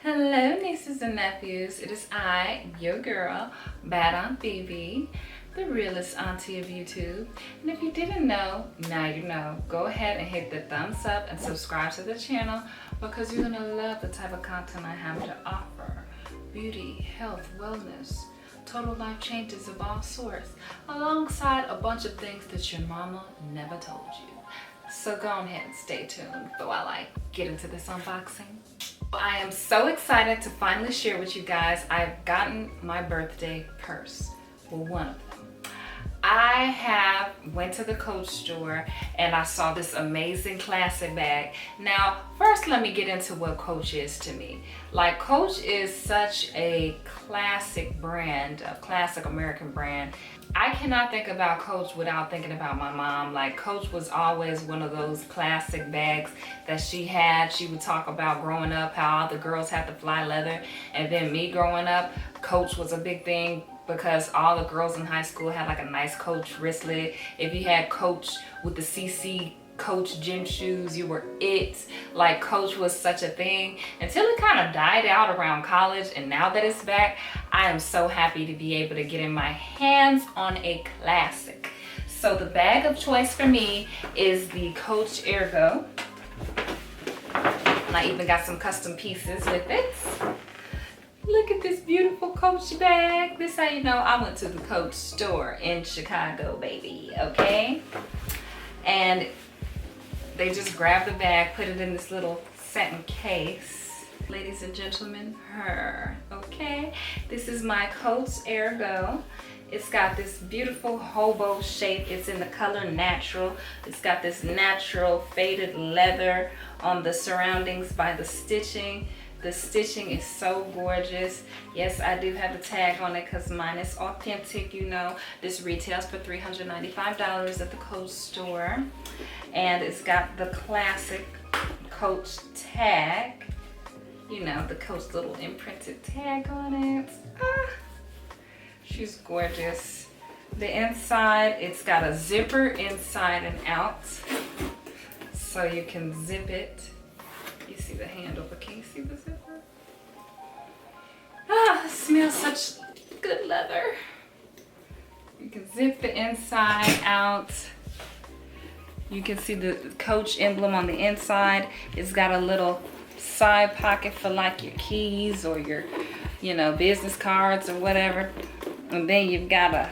Hello, nieces and nephews. It is I, your girl, Bad Aunt BB, the realest auntie of YouTube. And if you didn't know, now you know. Go ahead and hit the thumbs up and subscribe to the channel because you're gonna love the type of content I have to offer. Beauty, health, wellness, total life changes of all sorts, alongside a bunch of things that your mama never told you. So go ahead and stay tuned while I get into this unboxing. I am so excited to finally share with you guys. I've gotten my birthday purse. Well, one of them. I went to the Coach store and I saw this amazing classic bag. Now, first let me get into what Coach is to me. Like, Coach is such a classic brand, a classic American brand. I cannot think about Coach without thinking about my mom. Like, Coach was always one of those classic bags that she had. She would talk about growing up, how all the girls had to fly leather. And then me growing up, Coach was a big thing because all the girls in high school had like a nice Coach wristlet. If you had Coach with the CC Coach gym shoes, you were it. Like, Coach was such a thing until it kind of died out around college, and now that it's back, I am so happy to be able to get in my hands on a classic. So the bag of choice for me is the Coach Ergo, and I even got some custom pieces with it. Look at this beautiful Coach bag. This how you know I went to the Coach store in Chicago, baby, okay? And they just grabbed the bag, put it in this little satin case. Ladies and gentlemen, her, okay? This is my Coach Ergo. It's got this beautiful hobo shape. It's in the color natural. It's got this natural faded leather on the surroundings by the stitching. The stitching is so gorgeous. Yes, I do have the tag on it because mine is authentic, you know. This retails for $395 at the Coach store. And it's got the classic Coach tag. You know, the Coach little imprinted tag on it. Ah, she's gorgeous. The inside, it's got a zipper inside and out. So you can zip it. You see the handle, but can you see the zipper? Ah, it smells such good leather. You can zip the inside out. You can see the Coach emblem on the inside. It's got a little side pocket for like your keys or your, you know, business cards or whatever. And then you've got a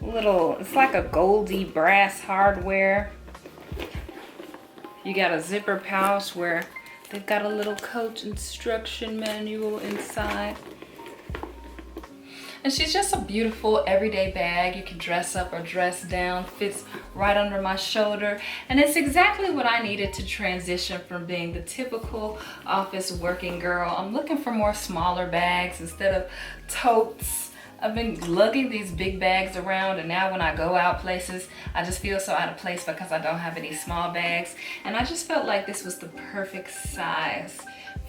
little, it's like a goldy brass hardware. You got a zipper pouch where they've got a little Coach instruction manual inside. And she's just a beautiful everyday bag. You can dress up or dress down. Fits right under my shoulder. And it's exactly what I needed to transition from being the typical office working girl. I'm looking for more smaller bags instead of totes. I've been lugging these big bags around, and now when I go out places, I just feel so out of place because I don't have any small bags. And I just felt like this was the perfect size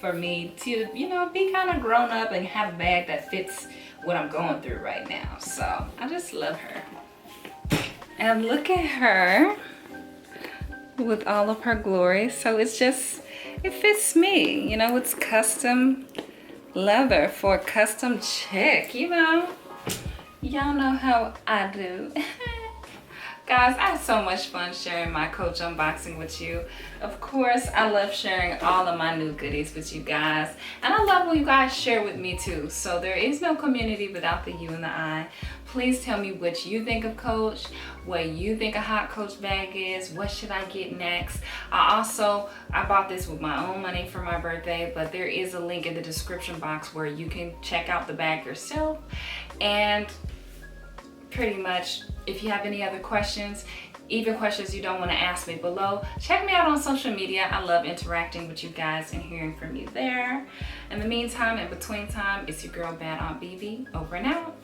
for me to, you know, be kind of grown up and have a bag that fits what I'm going through right now. So I just love her. And look at her with all of her glory. So it's just, it fits me. You know, it's custom leather for a custom chick, you know. Y'all know how I do. Guys, I had so much fun sharing my Coach unboxing with you. Of course, I love sharing all of my new goodies with you guys. And I love when you guys share with me too. So there is no community without the you and the I. Please tell me what you think of Coach, what you think a hot Coach bag is, what should I get next. I bought this with my own money for my birthday, but there is a link in the description box where you can check out the bag yourself. And pretty much, if you have any other questions, even questions you don't want to ask me below, check me out on social media. I love interacting with you guys and hearing from you there. In the meantime, in between time, it's your girl Bad Aunt BB, over and out.